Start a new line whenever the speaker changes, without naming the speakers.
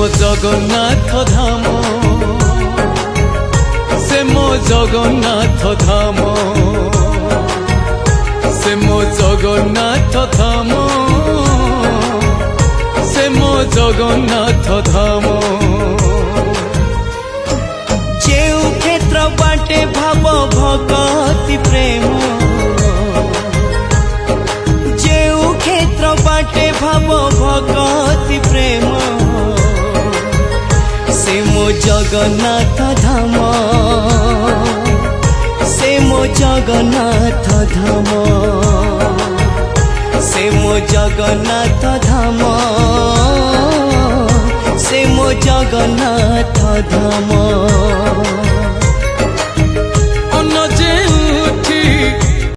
मो जगन्नाथ धाम, से मो जगन्नाथ धाम, से मो जगन्नाथ धाम, से मो जगन्नाथ धाम।
जेउ क्षेत्र बाटे भाव भगति प्रेम, जेउ क्षेत्र बाटे भाव भगति प्रेम, से मो जगन्नाथ धाम, से मो जगन्नाथ धाम, से मो जगन्नाथ धाम, से मो जगन्नाथ धाम।